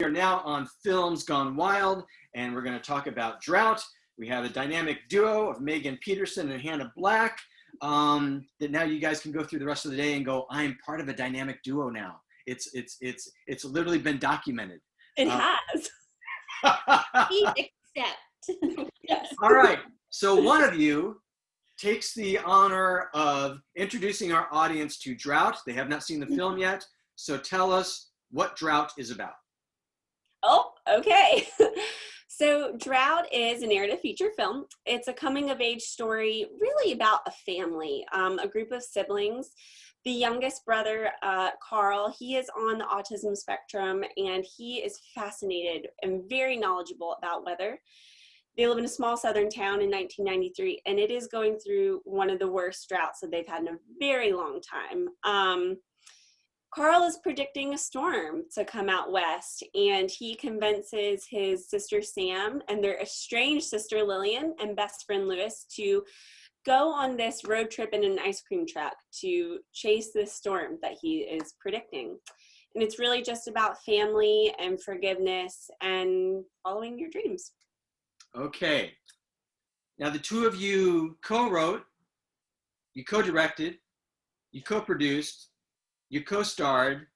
are now on Films Gone Wild, and we're going to talk about Drought. We have a dynamic duo of Megan Petersen and Hannah Black. That now you guys can go through the rest of the day and go, I'm part of a dynamic duo now. It's literally been documented. It has. Except. Yes. All right. So one of you takes the honor of introducing our audience to Drought. They have not seen the film yet. So tell us what Drought is about. Oh, okay. So Drought is a narrative feature film. It's a coming of age story really about a family, a group of siblings. The youngest brother, Carl, he is on the autism spectrum, and he is fascinated and very knowledgeable about weather. They live in a small southern town in 1993, and it is going through one of the worst droughts that they've had in a very long time. Carl is predicting a storm to come out west, and he convinces his sister Sam and their estranged sister Lillian and best friend Lewis to go on this road trip in an ice cream truck to chase this storm that he is predicting. And it's really just about family and forgiveness and following your dreams. Okay. Now the two of you co-wrote, you co-directed, you co-produced, you co-starred.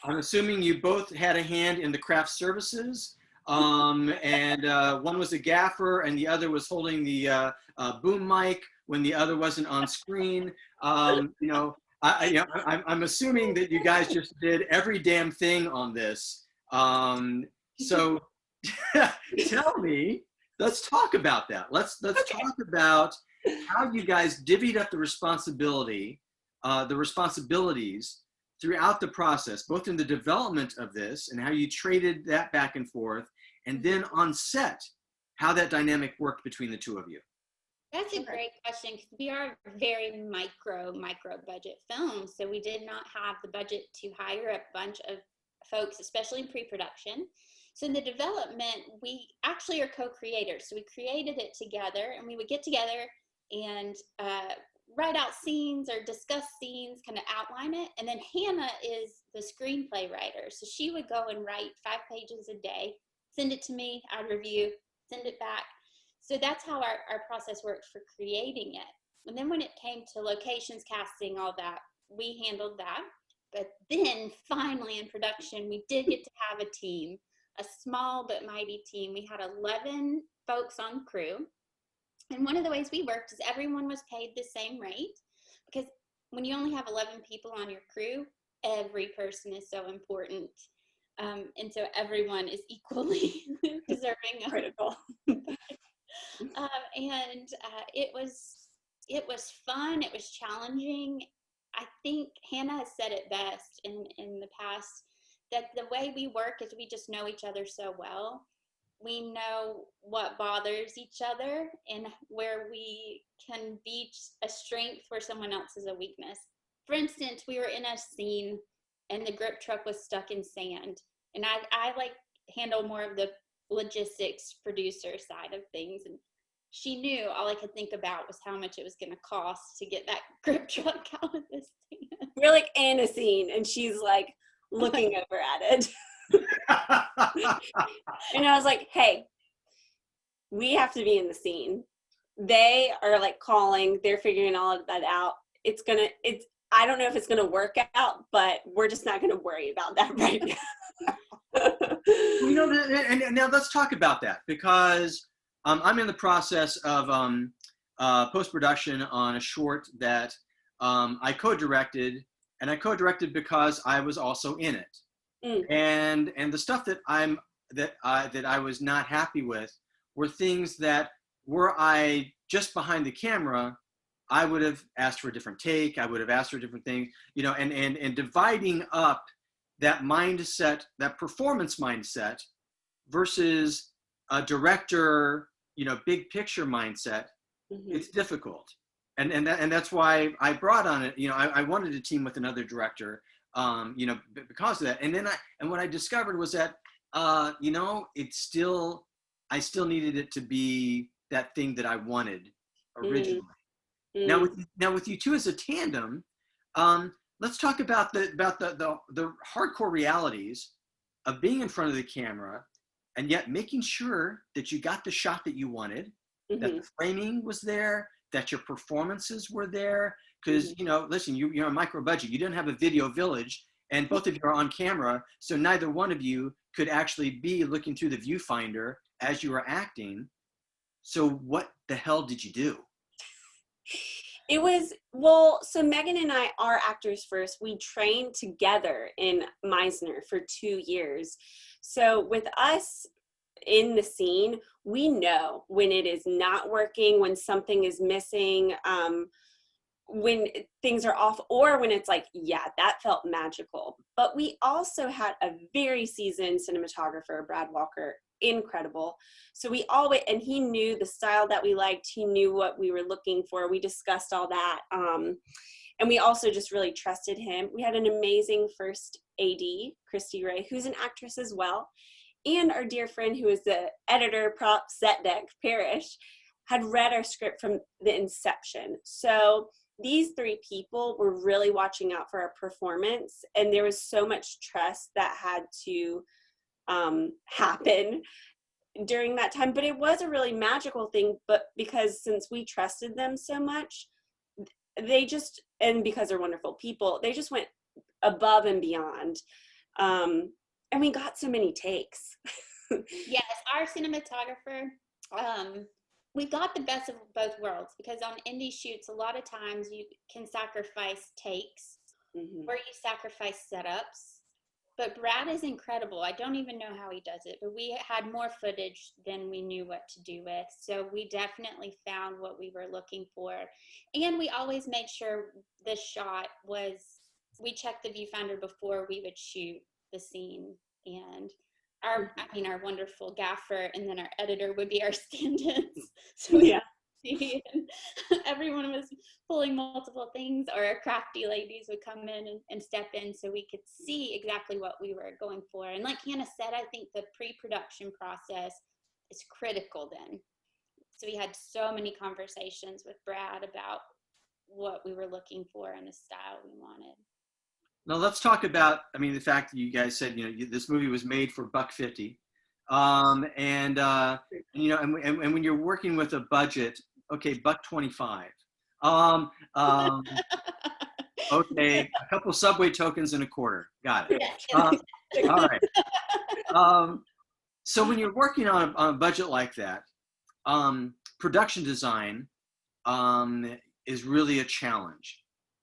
I'm assuming you both had a hand in the craft services, and one was a gaffer and the other was holding the boom mic when the other wasn't on screen. I'm assuming that you guys just did every damn thing on this. So tell me, let's talk about that. Let's talk about how you guys divvied up the responsibilities throughout the process, both in the development of this and how you traded that back and forth, and then on set, how that dynamic worked between the two of you. That's a great question, because we are a very micro budget film. So we did not have the budget to hire a bunch of folks, especially in pre-production. So in the development, we actually are co-creators. So we created it together, and we would get together and write out scenes or discuss scenes, kind of outline it. And then Hannah is the screenplay writer. So she would go and write 5 pages a day, send it to me, I'd review, send it back. So that's how our process worked for creating it. And then when it came to locations, casting, all that, we handled that. But then finally in production, we did get to have a team, a small but mighty team. We had 11 folks on crew. And one of the ways we worked is everyone was paid the same rate, because when you only have 11 people on your crew, every person is so important. And so everyone is equally deserving of Critical. It was fun. It was challenging. I think Hannah has said it best in the past, that the way we work is we just know each other so well. We know what bothers each other and where we can be a strength where someone else is a weakness. For instance, we were in a scene and the grip truck was stuck in sand, and I like handle more of the logistics producer side of things, and she knew all I could think about was how much it was going to cost to get that grip truck out of this thing. We're like in a scene, and she's like looking over at it. And I was like, hey, we have to be in the scene. They are like calling, they're figuring all of that out. I don't know if it's gonna work out, but we're just not gonna worry about that right now. And now let's talk about that, because I'm in the process of post-production on a short that I co-directed, and I co-directed because I was also in it. And the stuff that I was not happy with were things that, were I just behind the camera, I would have asked for a different take. I would have asked for different things, and dividing up that mindset, that performance mindset, versus a director, big picture mindset. It's difficult, and that's why I brought on it. I wanted to team with another director. Because of that. And what I discovered was that, I still needed it to be that thing that I wanted originally. Now with you two as a tandem, let's talk about the hardcore realities of being in front of the camera and yet making sure that you got the shot that you wanted, that the framing was there, that your performances were there. Because, you know, listen, you're on micro budget. You didn't have a video village, and both of you are on camera. So neither one of you could actually be looking through the viewfinder as you were acting. So what the hell did you do? It was, well, so Megan and I are actors first. We trained together in Meisner for 2 years. So with us in the scene, we know when it is not working, when something is missing, when things are off, or when it's like, yeah, that felt magical. But we also had a very seasoned cinematographer, Brad Walker, incredible. So we always, and he knew the style that we liked. He knew what we were looking for. We discussed all that. And we also just really trusted him. We had an amazing first AD, Christy Ray, who's an actress as well. And our dear friend who is the editor, prop, set deck, Parrish, had read our script from the inception. So these 3 people were really watching out for our performance. And there was so much trust that had to happen during that time. But it was a really magical thing, but because since we trusted them so much, they just, and because they're wonderful people, they just went above and beyond. And we got so many takes. Yes, our cinematographer, we got the best of both worlds, because on indie shoots, a lot of times you can sacrifice takes or you sacrifice setups. But Brad is incredible. I don't even know how he does it, but we had more footage than we knew what to do with. So we definitely found what we were looking for. And we always made sure the shot was, we checked the viewfinder before we would shoot the scene. And our wonderful gaffer and then our editor would be our stand-ins. So yeah. Everyone was pulling multiple things, or our crafty ladies would come in and step in so we could see exactly what we were going for. And like Hannah said, I think the pre-production process is critical then. So we had so many conversations with Brad about what we were looking for and the style we wanted. Now let's talk about, I mean, the fact that you guys said, you know, this movie was made for $150. And you know, and when you're working with a budget, okay, $125. Okay, a couple Subway tokens and a quarter. Got it. All right. So when you're working on a budget like that, production design is really a challenge.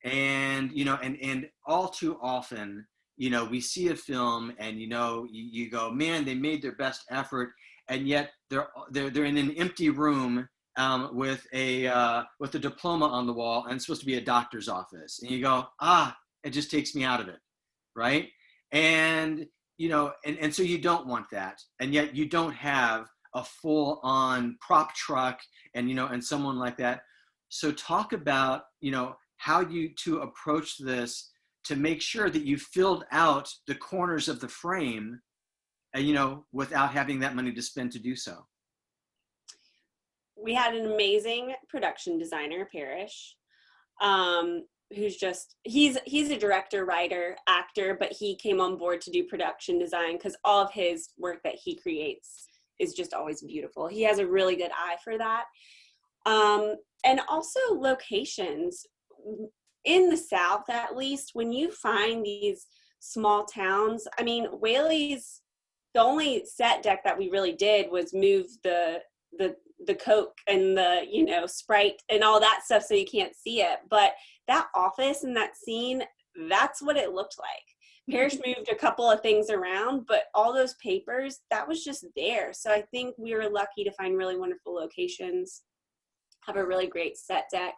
And, you know, and all too often, you know, we see a film and, you know, you go, man, they made their best effort. And yet they're in an empty room with a diploma on the wall, and it's supposed to be a doctor's office. And you go, it just takes me out of it. Right. And, you know, and so you don't want that. And yet you don't have a full on prop truck and, you know, and someone like that. So talk about, you know, how you to approach this to make sure that you filled out the corners of the frame, you know, without having that money to spend to do so. We had an amazing production designer, Parrish, who's just, he's a director, writer, actor, but he came on board to do production design because all of his work that he creates is just always beautiful. He has a really good eye for that. And also locations. In the South, at least, when you find these small towns, I mean, Whaley's, the only set deck that we really did was move the Coke and the, you know, Sprite and all that stuff so you can't see it. But that office and that scene, that's what it looked like. Parrish moved a couple of things around, but all those papers, that was just there. So I think we were lucky to find really wonderful locations, have a really great set deck.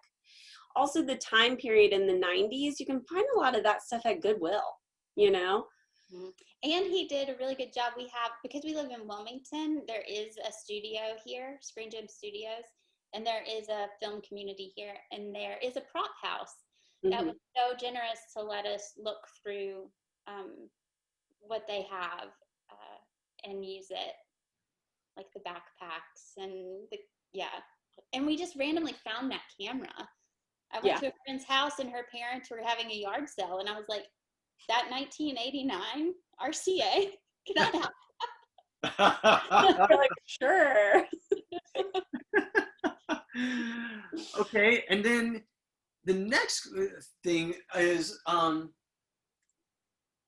Also, the time period in the 90s, you can find a lot of that stuff at Goodwill, you know? And he did a really good job. We have, because we live in Wilmington, there is a studio here, Screen Gem Studios, and there is a film community here, and there is a prop house that was so generous to let us look through what they have and use it, like the backpacks and and we just randomly found that camera. I went to a friend's house and her parents were having a yard sale, and I was like, that 1989 RCA Can I We're like, sure. Okay, and then the next thing is,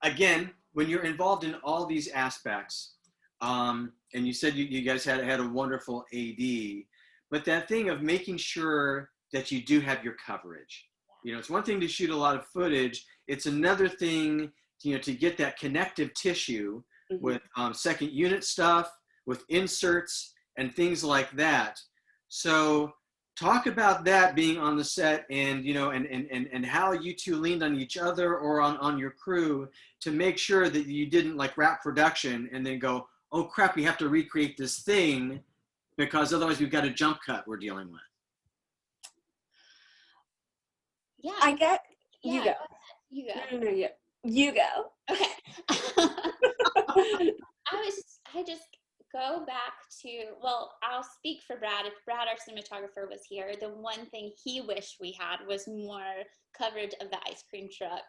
again, when you're involved in all these aspects, and you said you guys had a wonderful AD, but that thing of making sure that you do have your coverage. You know, it's one thing to shoot a lot of footage. It's another thing, you know, to get that connective tissue with second unit stuff, with inserts and things like that. So talk about that being on the set, and you know, and how you two leaned on each other or on your crew to make sure that you didn't like wrap production and then go, oh crap, we have to recreate this thing because otherwise we've got a jump cut we're dealing with. Yeah. I get, you go. You go. No, you go. Okay. I just go back to, well, I'll speak for Brad. If Brad, our cinematographer, was here, the one thing he wished we had was more coverage of the ice cream truck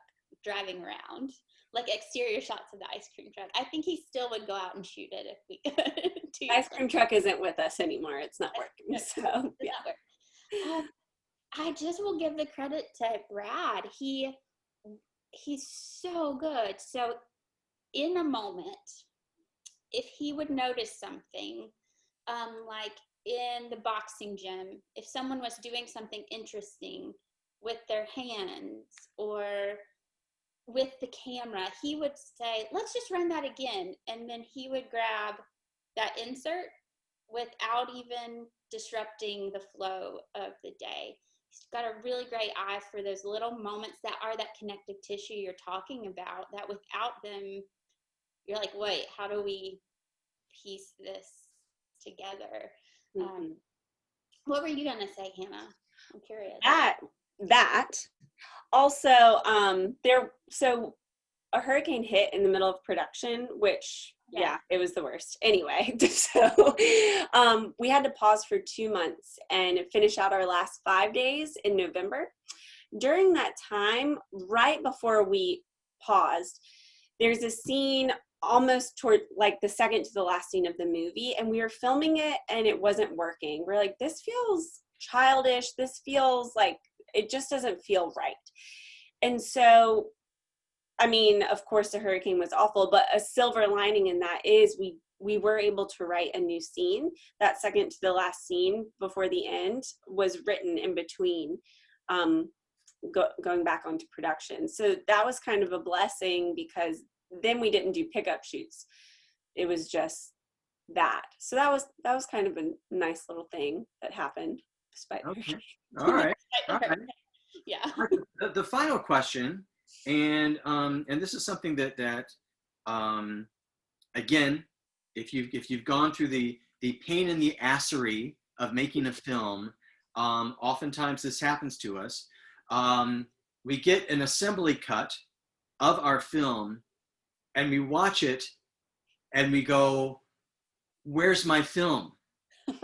driving around, like exterior shots of the ice cream truck. I think he still would go out and shoot it if we could. Ice cream truck isn't with us anymore. It's not working. So yeah. I just will give the credit to Brad. He's so good. So in a moment, if he would notice something, like in the boxing gym, if someone was doing something interesting with their hands or with the camera, he would say, let's just run that again. And then he would grab that insert without even disrupting the flow of the day. He's got a really great eye for those little moments that are that connective tissue you're talking about, that without them, you're like, wait, how do we piece this together? What were you going to say, Hannah? I'm curious. That. Also, so a hurricane hit in the middle of production, which, yeah, it was the worst. Anyway, so we had to pause for 2 months and finish out our last 5 days in November. During that time, right before we paused, there's a scene almost toward like the second to the last scene of the movie, and we were filming it and it wasn't working. We're like, this feels childish. This feels like it just doesn't feel right. And so, I mean, of course the hurricane was awful, but a silver lining in that is we were able to write a new scene. That second to the last scene before the end was written in between going back onto production. So that was kind of a blessing because then we didn't do pickup shoots. It was just that. So that was kind of a nice little thing that happened despite Okay. All right. All right. Yeah. The final question, and this is something that again, if you've gone through the pain and the assery of making a film, oftentimes this happens to us. We get an assembly cut of our film, and we watch it, and we go, "Where's my film?"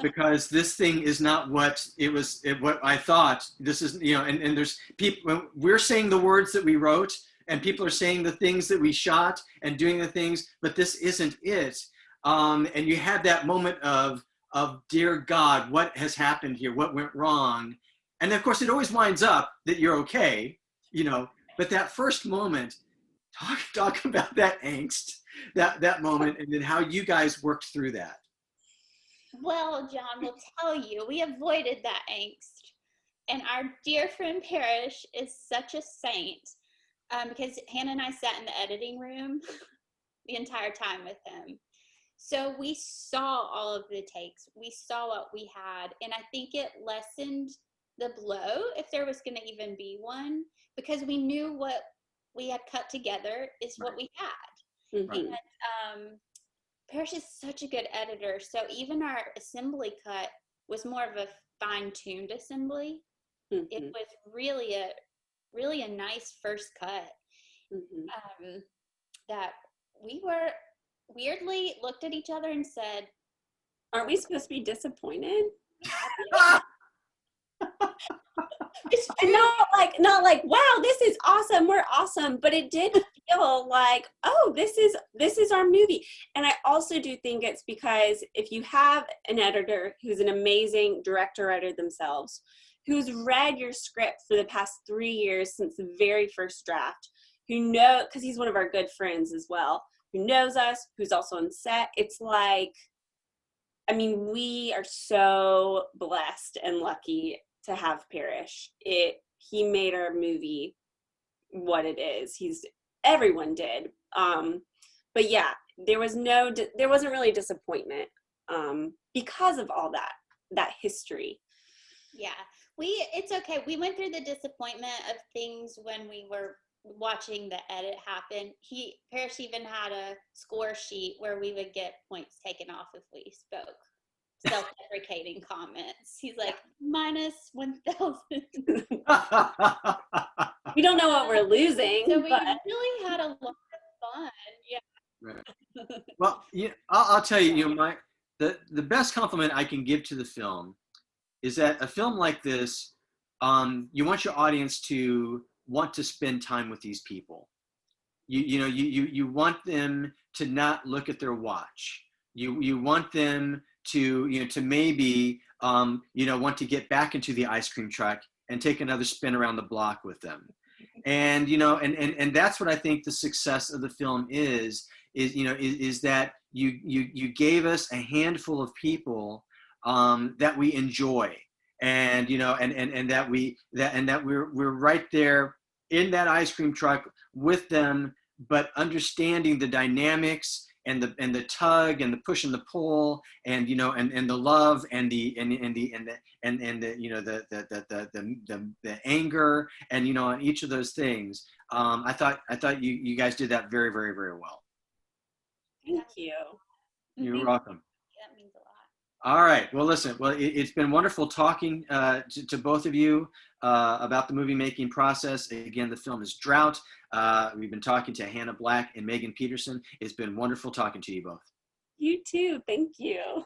Because this thing is not what it was, what I thought. This is, you know, and there's people, we're saying the words that we wrote, and people are saying the things that we shot and doing the things, but this isn't it. And you have that moment of dear God, what has happened here? What went wrong? And of course, it always winds up that you're okay, you know. But that first moment, talk about that angst, that moment, and then how you guys worked through that. Well, John will tell you, we avoided that angst. And our dear friend Parrish is such a saint, because Hannah and I sat in the editing room the entire time with him. So we saw all of the takes. We saw what we had. And I think it lessened the blow, if there was going to even be one, because we knew what we had cut together is what we had. Mm-hmm. And Parrish is such a good editor. So even our assembly cut was more of a fine-tuned assembly. Mm-hmm. It was really a nice first cut. Mm-hmm. That we were weirdly looked at each other and said, aren't we supposed to be disappointed? And not like, wow, this is awesome, we're awesome, but it did feel like, oh, this is our movie. And I also do think it's because if you have an editor who's an amazing director writer themselves, who's read your script for the past 3 years since the very first draft, who know, because he's one of our good friends as well, who knows us, who's also on set, it's like, I mean, we are so blessed and lucky to have Parrish. He made our movie what it is. Everyone did. But yeah, there wasn't really disappointment because of all that history. Yeah, it's okay. We went through the disappointment of things when we were watching the edit happen. Parrish even had a score sheet where we would get points taken off if we spoke self-deprecating comments. He's like, minus 1,000. We don't know what we're losing. So we really had a lot of fun. Yeah. Right. Well, I'll tell you, the best compliment I can give to the film is that a film like this, you want your audience to want to spend time with these people. You want them to not look at their watch. You want them to maybe want to get back into the ice cream truck and take another spin around the block with them. And and that's what I think the success of the film is that you gave us a handful of people that we enjoy, and that we're right there in that ice cream truck with them, but understanding the dynamics and the tug and the push and the pull and and the love and the anger and on each of those things. I thought you guys did that very, very, very well. Thank you. You're welcome. That means a lot. All right. Well, listen. Well, it's been wonderful talking to both of you about the movie making process. Again, the film is Drought. We've been talking to Hannah Black and Megan Petersen. It's been wonderful talking to you both. You too. Thank you.